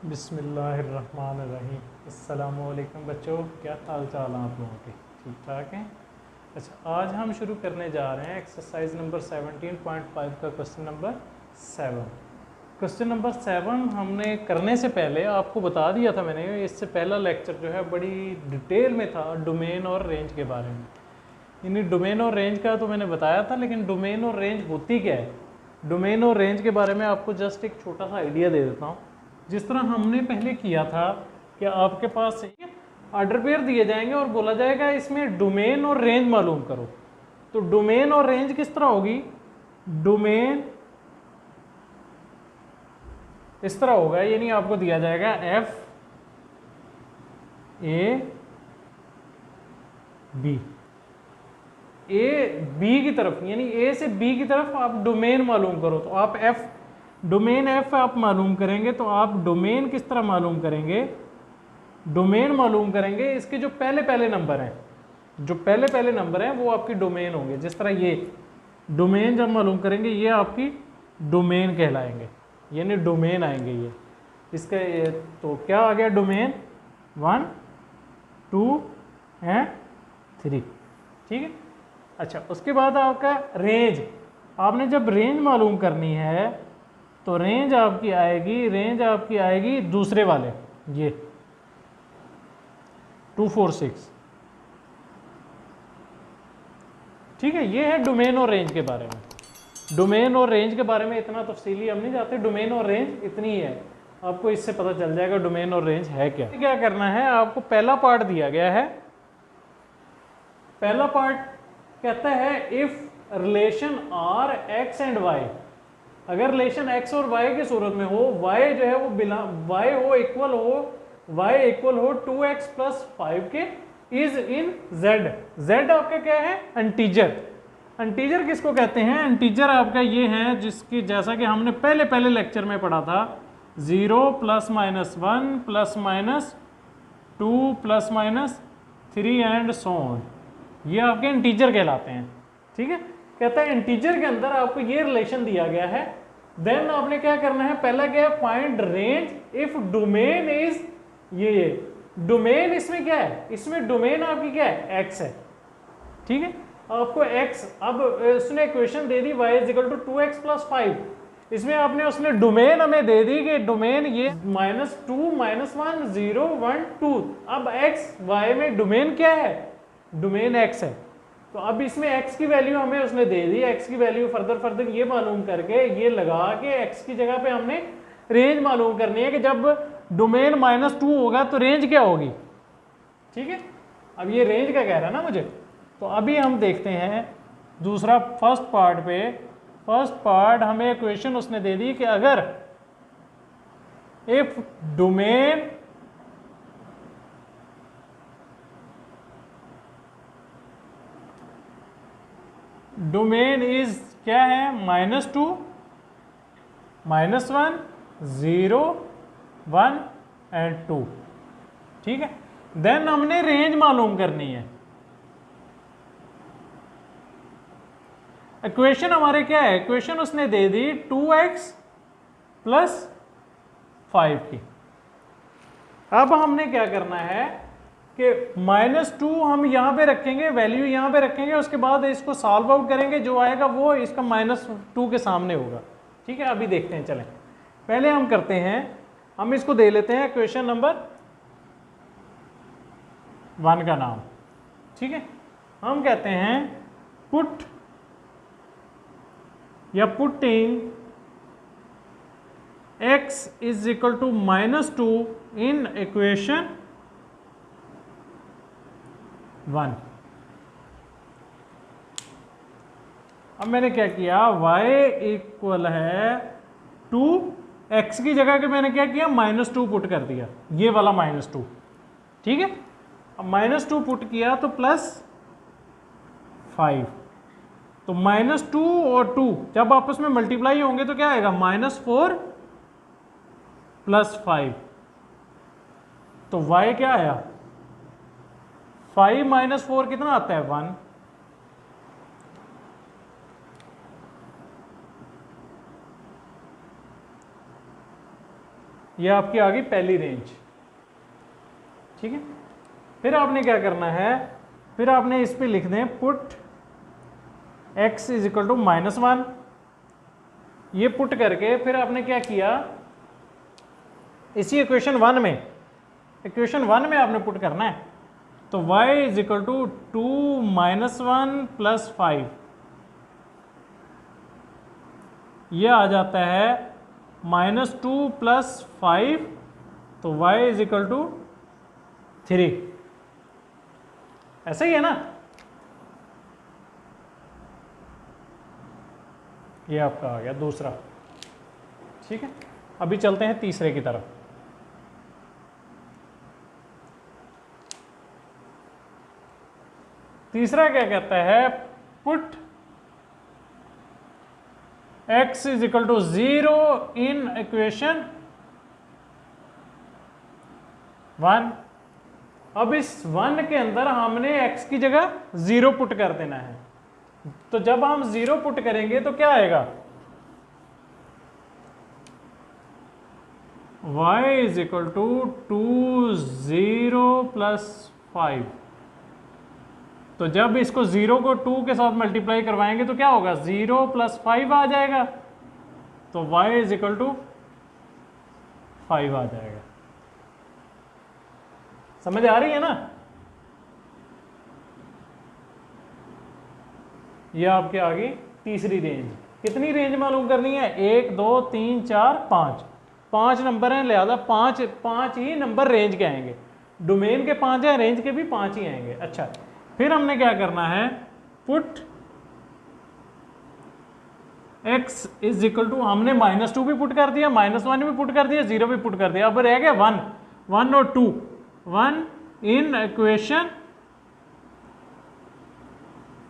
बिस्मिल्लाहिर्रहमानिर्रहीम। अस्सलामुअलैकुम बच्चों, क्या हाल चाल हैं आप लोगों के? ठीक ठाक हैं? अच्छा, आज हम शुरू करने जा रहे हैं एक्सरसाइज नंबर 17.5 का क्वेश्चन नंबर 7। क्वेश्चन नंबर 7 हमने करने से पहले आपको बता दिया था मैंने, इससे पहला लेक्चर जो है बड़ी डिटेल में था डोमेन और रेंज के बारे में। यानी डोमेन और रेंज का तो मैंने बताया था, लेकिन डोमेन और रेंज होती क्या है, डोमेन और रेंज के बारे में आपको जस्ट एक छोटा सा आइडिया दे देता हूँ। जिस तरह हमने पहले किया था कि आपके पास ऑर्डर पेयर दिए जाएंगे और बोला जाएगा इसमें डोमेन और रेंज मालूम करो। तो डोमेन और रेंज किस तरह होगी? डोमेन इस तरह होगा, यानी आपको दिया जाएगा F A B, A B की तरफ, यानी ए से बी की तरफ आप डोमेन मालूम करो। तो आप एफ डोमेन एफ आप मालूम करेंगे, तो आप डोमेन किस तरह मालूम करेंगे? डोमेन मालूम करेंगे इसके जो पहले पहले नंबर हैं, जो पहले पहले नंबर हैं वो आपकी डोमेन होंगे। जिस तरह ये डोमेन जब मालूम करेंगे ये आपकी डोमेन कहलाएंगे, यानी डोमेन आएंगे ये इसका। तो क्या आ गया? Domain 1 2 and 3। ठीक है। अच्छा, उसके बाद आपका रेंज। आपने जब रेंज मालूम करनी है तो रेंज आपकी आएगी दूसरे वाले, ये 2 4 6। ठीक है, ये है डोमेन और रेंज के बारे में। डोमेन और रेंज के बारे में इतना तफसीली हम नहीं जाते, डोमेन और रेंज इतनी ही है, आपको इससे पता चल जाएगा डोमेन और रेंज है क्या। क्या करना है आपको? पहला पार्ट दिया गया है। पहला पार्ट कहता है if relation R X and Y, अगर रिलेशन एक्स और वाई की सूरत में हो, वाई जो है वो बिना वाई हो इक्वल हो 2x + 5 के, इज इन जेड। जेड आपका क्या है? इंटीजर। इंटीजर किसको कहते हैं? इंटीजर आपका ये है जिसकी, जैसा कि हमने पहले पहले लेक्चर में पढ़ा था, 0 ± 1 ± 2 ± 3 एंड सो ऑन, ये आपके इंटीजर कहलाते हैं। ठीक है, कहता है इंटीजर के अंदर आपको ये रिलेशन दिया गया है। देन आपने क्या करना है? पहला क्या है? Find range if domain is ये डोमेन इसमें क्या है? इसमें डोमेन आपकी क्या है? एक्स है। ठीक है, आपको एक्स, अब उसने इक्वेशन दे दी y = 2x + 5। इसमें आपने उसने डोमेन हमें दे दी कि डोमेन ये -2 -1 0 1 2। अब x y में डोमेन क्या है? डोमेन x है। तो अब इसमें x की वैल्यू हमें उसने दे दी। x की वैल्यू फर्दर ये मालूम करके, ये लगा के x की जगह पे हमने रेंज मालूम करनी है कि जब डोमेन -2 होगा तो रेंज क्या होगी। ठीक है, अब ये रेंज का कह रहा है ना मुझे। तो अभी हम देखते हैं दूसरा फर्स्ट पार्ट पे। फर्स्ट पार्ट हमें इक्वेशन उसने दे दी कि अगर इफ डोमेन इज क्या है? -2 -1 0 1 एंड 2। ठीक है, देन हमने रेंज मालूम करनी है। इक्वेशन हमारे क्या है? इक्वेशन उसने दे दी 2x + 5 की। अब हमने क्या करना है कि -2 हम यहां पे रखेंगे, वैल्यू यहां पे रखेंगे, उसके बाद इसको सॉल्व आउट करेंगे, जो आएगा वो इसका -2 के सामने होगा। ठीक है, अभी देखते हैं। चलें, पहले हम करते हैं, हम इसको दे लेते हैं इक्वेशन नंबर 1 का नाम। ठीक है, हम कहते हैं पुट या पुटिंग x = -2 इन इक्वेशन 1। अब मैंने क्या किया? y = है 2, x की जगह के मैंने क्या किया? -2 पुट कर दिया, ये वाला -2। ठीक है, अब -2 पुट किया तो +5। तो -2 और 2 जब आपस में मल्टीप्लाई होंगे तो क्या आएगा? -4 + 5। तो y क्या आया? 5 - 4 कितना आता है? 1। ये आपकी आ गई पहली रेंज। ठीक है, फिर आपने क्या करना है, फिर आपने इस पे लिख दें put x is equal to -1। ये पुट करके फिर आपने क्या किया, इसी इक्वेशन 1 में, इक्वेशन 1 में आपने पुट करना है। तो y इज इक्वल टू 2 -1 + 5, ये आ जाता है -2 + 5, तो y इज इक्वल टू 3। ऐसा ही है ना, ये आपका आ गया दूसरा। ठीक है, अभी चलते हैं तीसरे की तरफ। तीसरा क्या कहता है, put x is equal to 0 in equation 1। अब इस 1 के अंदर हमने x की जगह 0 पुट कर देना है। तो जब हम 0 पुट करेंगे तो क्या आएगा, y इज इक्वल टू 2 0 + 5। तो जब इसको 0 को 2 के साथ मल्टीप्लाई करवाएंगे तो क्या होगा, 0 + 5 आ जाएगा। तो y इज इक्वल टू 5 आ जाएगा। समझ आ रही है ना। ये आपके आ गई तीसरी रेंज। कितनी रेंज मालूम करनी है, 1 2 3 4 5, 5 नंबर हैं, लिहाजा पांच ही नंबर रेंज के आएंगे। डोमेन के 5 हैं, रेंज के भी 5 ही आएंगे। अच्छा, फिर हमने क्या करना है, put x is equal to, हमने -2 भी पुट कर दिया, -1 भी पुट कर दिया, 0 भी पुट कर दिया। अब रह गया 1 और 2, 1 इन इक्वेशन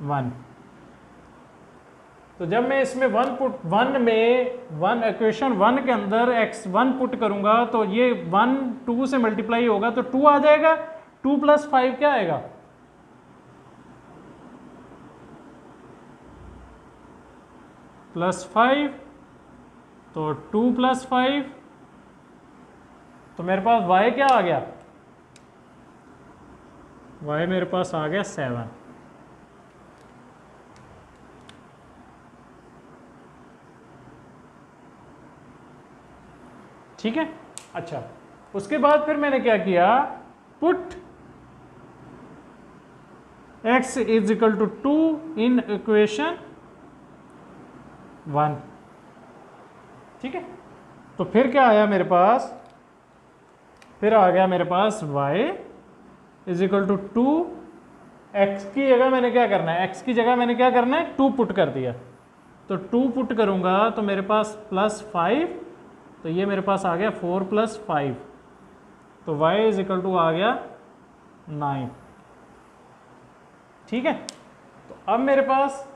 1। तो जब मैं इसमें 1 इक्वेशन 1 के अंदर x1 पुट करूंगा तो ये 1 2 से मल्टीप्लाई होगा तो 2 आ जाएगा। 2 + 5 क्या आएगा, +5, तो 2 + 5, तो मेरे पास y क्या आ गया, y मेरे पास आ गया 7। ठीक है। अच्छा, उसके बाद फिर मैंने क्या किया, put x is equal to 2 in equation 1। ठीक है, तो फिर क्या आया मेरे पास, फिर आ गया मेरे पास y is equal to 2, x की जगह मैंने क्या करना है, x की जगह मैंने क्या करना है, 2 पुट कर दिया। तो 2 पुट करूंगा तो मेरे पास +5, तो ये मेरे पास आ गया 4 + 5, तो y इज इक्वल टू आ गया 9। ठीक है, तो अब मेरे पास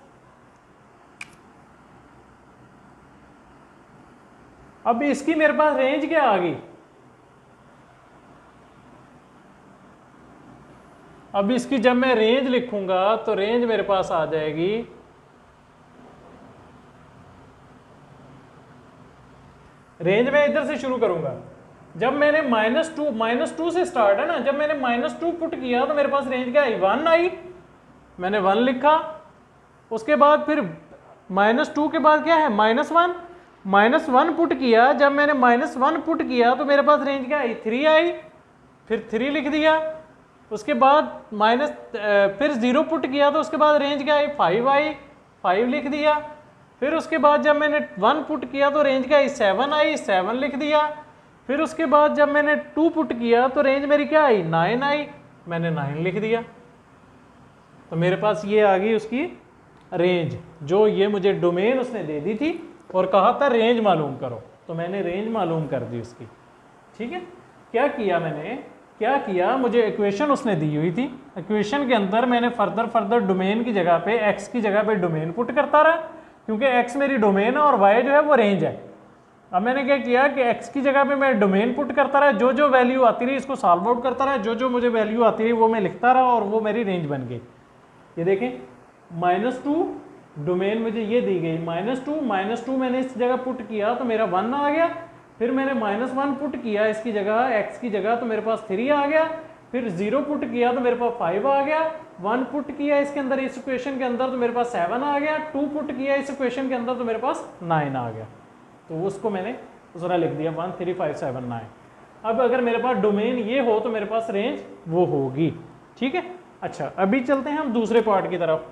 अब इसकी मेरे पास रेंज क्या आ गई, अब इसकी जब मैं रेंज लिखूंगा तो रेंज मेरे पास आ जाएगी, रेंज में इधर से शुरू करूंगा। जब मैंने -2 से स्टार्ट है ना, जब मैंने -2 पुट किया तो मेरे पास रेंज क्या आई, 1 आई, मैंने 1 लिखा। उसके बाद फिर -2 के बाद क्या है, -1 पुट किया। जब मैंने -1 पुट किया तो मेरे पास रेंज क्या आई, 3 आई, फिर 3 लिख दिया। उसके बाद फिर 0 पुट किया तो उसके बाद रेंज क्या आई, 5 आई, 5 लिख दिया। फिर उसके बाद जब मैंने 1 पुट किया तो रेंज क्या आई, 7 आई, 7 लिख दिया। फिर उसके बाद जब मैंने 2 पुट किया तो रेंज मेरी क्या आई, 9 आई, मैंने 9 लिख दिया। तो मेरे पास ये आ गई उसकी रेंज, जो ये मुझे डोमेन उसने दे दी थी और कहा था रेंज मालूम करो, तो मैंने रेंज मालूम कर दी उसकी। ठीक है, क्या किया, मुझे इक्वेशन उसने दी हुई थी, इक्वेशन के अंदर मैंने फर्दर डोमेन की जगह पे, x की जगह पे डोमेन पुट करता रहा, क्योंकि x मेरी डोमेन है और y जो है वो रेंज है। अब मैंने क्या किया कि x की जगह पे मैं डोमेन पुट करता रहा, जो वैल्यू आती रही इसको सॉल्व आउट करता रहा, जो मुझे वैल्यू आती रही वो मैं लिखता रहा और वो मेरी रेंज बन गई। ये देखें, -2 डोमेन मुझे ये दी गई, -2 मैंने इस जगह पुट किया तो मेरा 1 आ गया। फिर मैंने -1 पुट किया इसकी जगह, x की जगह, तो मेरे पास 3 आ गया। फिर 0 पुट किया तो मेरे पास 5 आ गया। 1 पुट किया इसके अंदर, इस इक्वेशन के अंदर, तो मेरे पास 7 आ गया। 2 पुट किया इस इक्वेशन के अंदर तो मेरे पास 9 आ गया। तो उसको मैंने दूसरा लिख दिया 1 3 5 7 9। अब अगर मेरे पास डोमेन ये हो तो मेरे पास रेंज वो होगी। ठीक है, अच्छा अभी चलते हैं हम दूसरे पार्ट की तरफ।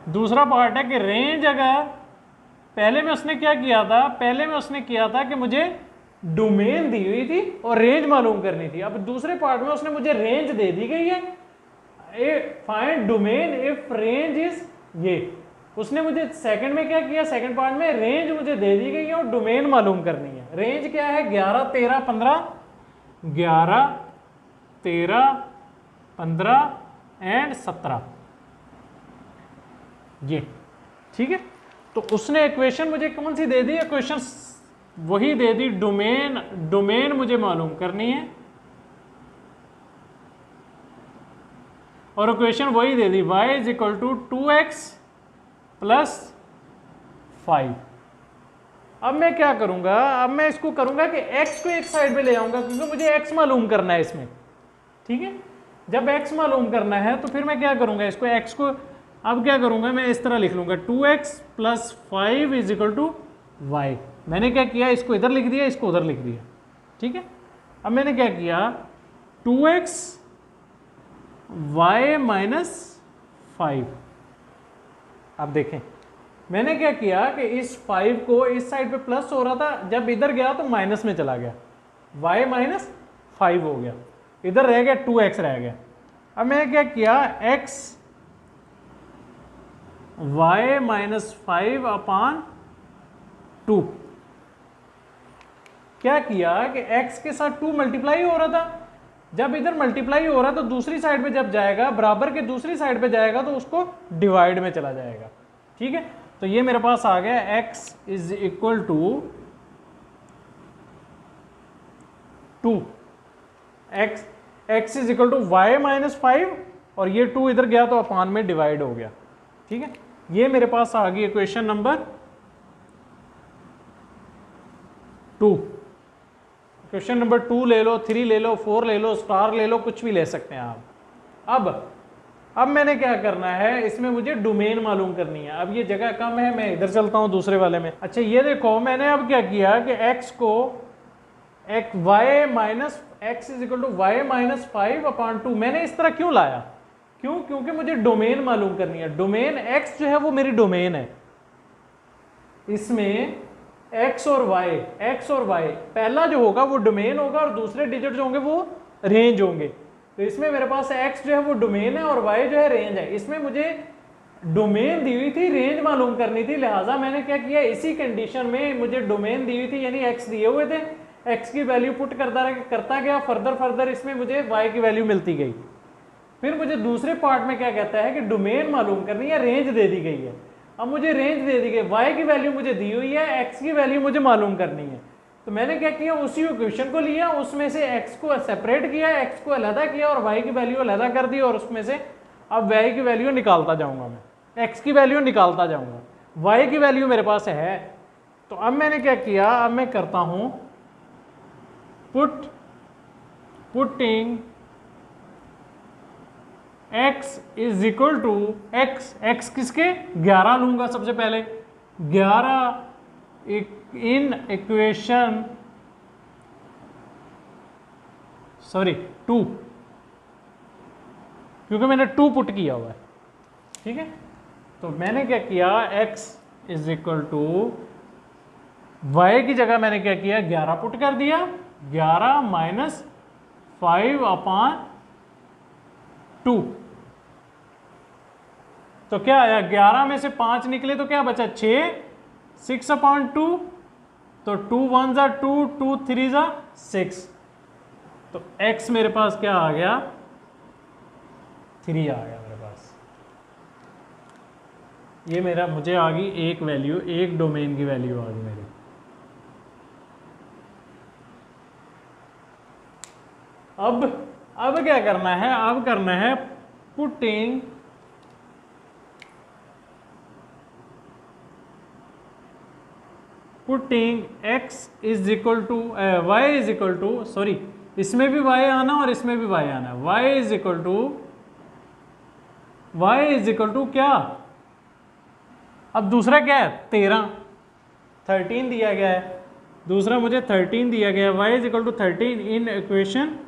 दूसरा पार्ट है कि रेंज, अगर पहले में उसने क्या किया था, पहले में उसने किया था कि मुझे डोमेन दी हुई थी और रेंज मालूम करनी थी। अब दूसरे पार्ट में उसने मुझे रेंज दे दी गई है, find domain if range is ये। उसने मुझे सेकंड में क्या किया, सेकंड पार्ट में रेंज मुझे दे दी गई है और डोमेन मालूम करनी है। रेंज क्या है, 11 13 15, 11 13 15 एंड 17, ये ठीक है। तो उसने इक्वेशन मुझे कौन सी दे दी, इक्वेशन वही दे दी, डोमेन मुझे मालूम करनी है और इक्वेशन वही दे दी, y is equal to 2x plus 5। अब मैं क्या करूंगा, अब मैं इसको करूंगा कि x को एक साइड पे ले आऊंगा क्योंकि मुझे x मालूम करना है इसमें। ठीक है, जब x मालूम करना है तो फिर मैं क्या करूंगा, इसको x को अब क्या करूंगा, मैं इस तरह लिख लूंगा 2x plus 5 is equal to y। मैंने क्या किया, इसको इधर लिख दिया, इसको उधर लिख दिया। ठीक है, अब मैंने क्या किया, 2x y माइनस 5। अब देखें मैंने क्या किया कि इस 5 को इस साइड पे प्लस हो रहा था, जब इधर गया तो माइनस में चला गया, y माइनस 5 हो गया, इधर रह गया 2x रह गया। अब मैंने क्या किया, x y माइनस 5 अपान 2, क्या किया कि x के साथ 2 मल्टीप्लाई हो रहा था, जब इधर मल्टीप्लाई हो रहा है तो दूसरी साइड पे जब जाएगा, बराबर के दूसरी साइड पे जाएगा तो उसको डिवाइड में चला जाएगा। ठीक है, तो ये मेरे पास आ गया x is equal to 2, x is equal to y minus 5 और ये 2 इधर गया तो अपान में डिवाइड हो गया। ठीक है, ये मेरे पास आ गई इक्वेशन नंबर 2। क्वेश्चन नंबर 2 ले लो, 3 ले लो, 4 ले लो, स्टार ले लो, कुछ भी ले सकते हैं आप। अब मैंने क्या करना है, इसमें मुझे डोमेन मालूम करनी है। अब ये जगह कम है, मैं इधर चलता हूं दूसरे वाले में। अच्छा ये देखो मैंने अब क्या किया कि x को y minus x is equal to y minus 5 upon 2 मैंने इस तरह क्यों लाया, क्योंकि मुझे डोमेन मालूम करनी है। डोमेन x जो है वो मेरी डोमेन है, इसमें x और y पहला जो होगा वो डोमेन होगा और दूसरे डिजिट जो होंगे वो रेंज होंगे। तो इसमें मेरे पास x जो है वो डोमेन है और y जो है रेंज है। इसमें मुझे डोमेन दी हुई थी, रेंज मालूम करनी थी, लिहाजा मैंने क्या किया, इसी कंडीशन में मुझे डोमेन दी हुई थी यानी x दिए हुए थे, x की वैल्यू पुट करता गया, फर्दर इसमें मुझे y की वैल्यू मिलती गई। फिर मुझे दूसरे पार्ट में क्या कहता है कि डोमेन मालूम करनी है, रेंज दे दी गई है। अब मुझे रेंज दे दी गई, y की वैल्यू मुझे दी हुई है, x की वैल्यू मुझे मालूम करनी है। तो मैंने क्या किया, उसी इक्वेशन को लिया, उसमें से x को सेपरेट किया, x को अलग किया और y की वैल्यू अलग कर दी और उसमें से अब y की वैल्यू निकालता जाऊंगा, मैं x की वैल्यू निकालता जाऊंगा। y की वैल्यू मेरे पास है, तो अब मैंने क्या किया, अब मैं करता हूं putting x is equal to x किसके 11 लूंगा सबसे पहले, 11 इन इक्वेशन 2 क्योंकि मैंने 2 पुट किया हुआ है। ठीक है, तो मैंने क्या किया, x is equal to y की जगह मैंने क्या किया, 11 पुट कर दिया, 11 माइनस 5 अपान 2। तो क्या आया, 11 में से 5 निकले तो क्या बचा 6, 6 अपॉन 2, तो 2 1 जा 2, 2 3 जा 6, तो x मेरे पास क्या आ गया, 3 आ गया मेरे पास। ये मेरा मुझे आ गई एक वैल्यू, एक डोमेन की वैल्यू आ गई मेरी। अब क्या करना है, अब करना है putting putting x is equal to y is equal to, sorry इसमें भी y आना और इसमें भी y आना, y इज इक्वल टू क्या, अब दूसरा क्या है 13 दिया गया है, दूसरा मुझे 13 दिया गया है, y is equal to 13 in equation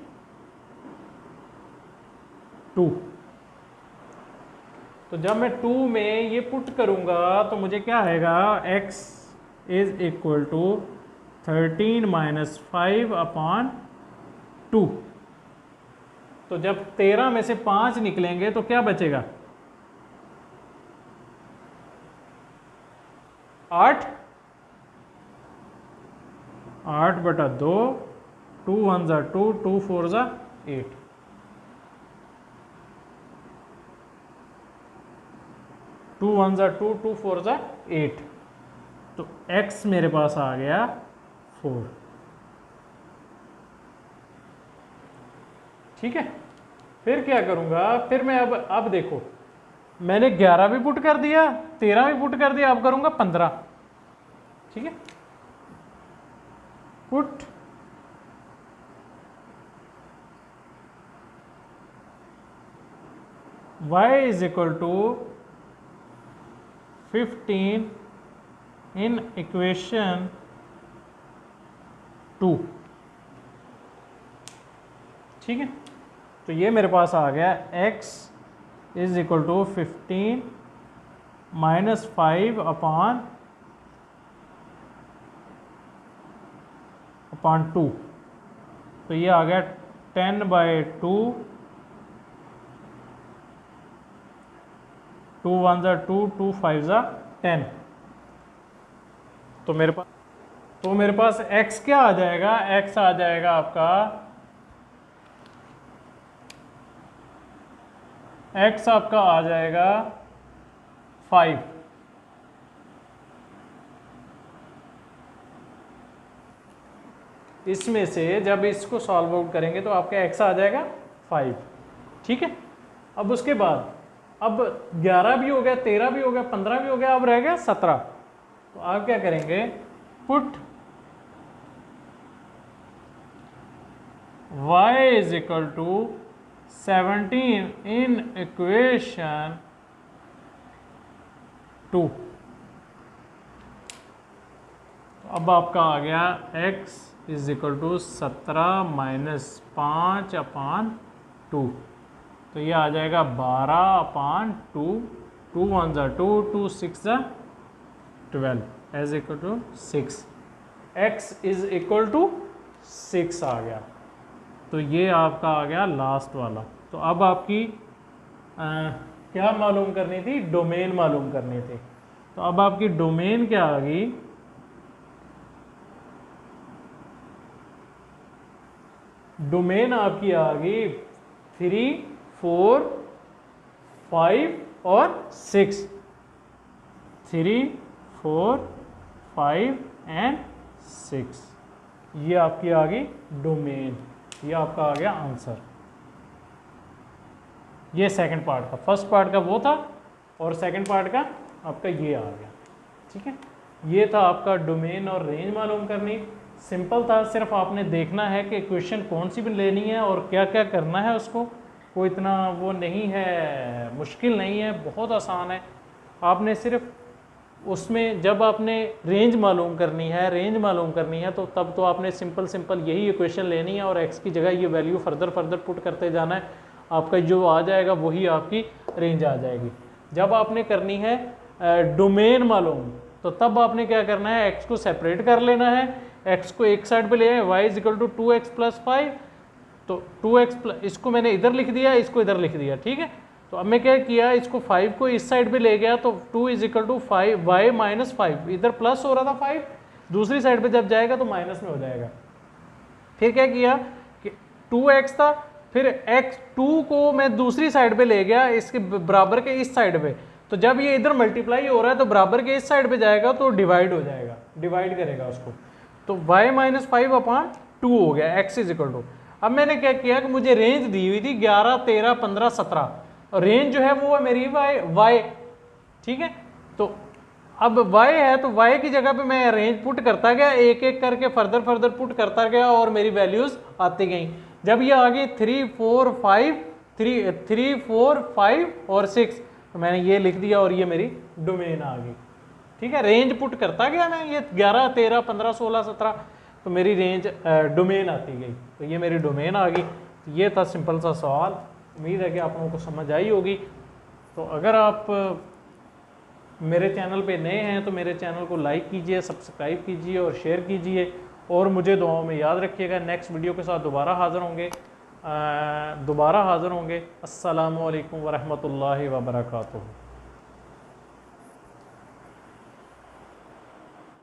2। तो जब मैं 2 में ये पुट करूंगा तो मुझे क्या आएगा, x is equal to 13 minus 5/2। तो जब 13 में से 5 निकलेंगे तो क्या बचेगा, 8 बटा 2, 2 1 ज़ा 2, 2 4 ज़ा 8, टू 1 ज़ा 2, 2 4 ज़ा 8, तो x मेरे पास आ गया 4। ठीक है, फिर क्या करूंगा, फिर मैं अब देखो मैंने 11 भी पुट कर दिया, 13 भी पुट कर दिया, अब करूंगा 15। ठीक है, put y is equal to 15 in equation 2। ठीक है, तो ये मेरे पास आ गया x is equal to 15 minus 5/2, तो ये आ गया 10/2, 2 1 ज़ा 2, 2 5 ज़ा 10। तो मेरे पास x क्या आ जाएगा, x आ जाएगा आपका, x आपका आ जाएगा 5। इसमें से जब इसको सॉल्व आउट करेंगे तो आपका x आ जाएगा 5। ठीक है, अब उसके बाद अब 11 भी हो गया, 13 भी हो गया, 15 भी हो गया, अब रह गया 17। तो आप क्या करेंगे, put y is equal to 17 in equation 2। तो अब आपका आ गया x is equal to 17 minus 5/2, तो ये आ जाएगा 12/2, 2 1 ज़ा 2, 2 6 ज़ा 12 is equal to 6, x is equal to 6 आ गया। तो ये आपका आ गया लास्ट वाला। तो अब आपकी क्या मालूम करनी थी, डोमेन मालूम करनी थी। तो अब आपकी डोमेन क्या आ गई, डोमेन आपकी आ गई 3 4 5 और 6, 3 4 5 एंड 6, ये आपकी आ गई डोमेन, ये आपका आ गया आंसर। ये सेकंड पार्ट का, फर्स्ट पार्ट का वो था और सेकंड पार्ट का आपका ये आ गया। ठीक है, ये था आपका डोमेन और रेंज मालूम करनी। सिंपल था, सिर्फ आपने देखना है कि क्वेश्चन कौन सी भी लेनी है और क्या क्या करना है उसको, कोई इतना वो नहीं है, मुश्किल नहीं है, बहुत आसान है। आपने सिर्फ उसमें जब आपने रेंज मालूम करनी है तो तब तो आपने सिंपल यही इक्वेशन लेनी है और x की जगह ये वैल्यू फर्दर पुट करते जाना है, आपका जो आ जाएगा वही आपकी रेंज आ जाएगी। जब आपने करनी है डोमेन मालूम, तो तब आपने क्या करना है, x को सेपरेट कर लेना है, x को एक साइड पे ले आए, y is equal to 2x plus 5, तो 2x प्लस, इसको मैंने इधर लिख दिया, इसको इधर लिख दिया। ठीक है, तो अब मैं क्या किया, इसको 5 को इस साइड पे ले गया, तो 2 is equal to 5 y minus 5, इधर प्लस हो रहा था 5, दूसरी साइड पे जब जाएगा तो माइनस में हो जाएगा। फिर क्या किया कि 2x था, फिर x2 को मैं दूसरी साइड पे ले गया, इसके बराबर के इस साइड पे, तो जब ये इधर मल्टीप्लाई हो रहा है तो बराबर के इस साइड पे जाएगा तो डिवाइड हो जाएगा, डिवाइड करेगा उसको, तो y माइनस 5/2 हो गया, x इज इक्वल टू। अब मैंने क्या किया कि मुझे रेंज दी हुई थी 11 13 15 17, और रेंज जो है वो है मेरी y। ठीक है, तो अब y है तो y की जगह पे मैं रेंज पुट करता गया, एक एक करके फर्दर पुट करता गया और मेरी वैल्यूज आती गई। जब ये आ गई 3 4 5 3 4 5 और 6 तो मैंने ये लिख दिया और ये मेरी डोमेन आ गई। ठीक है, रेंज पुट करता गया मैं, ये 11 13 15 16 17 तो मेरी रेंज डोमेन आती गई, तो ये मेरी डोमेन आ गई। ये था सिंपल सा सवाल, उम्मीद है कि आप लोगों को समझ आई होगी। तो अगर आप मेरे चैनल पे नए हैं तो मेरे चैनल को लाइक कीजिए, सब्सक्राइब कीजिए और शेयर कीजिए, और मुझे दुआओं में याद रखिएगा। नेक्स्ट वीडियो के साथ दोबारा हाज़िर होंगे। अस्सलामु अलैकुम वरहमतुल्लाहि वबरकातुहू।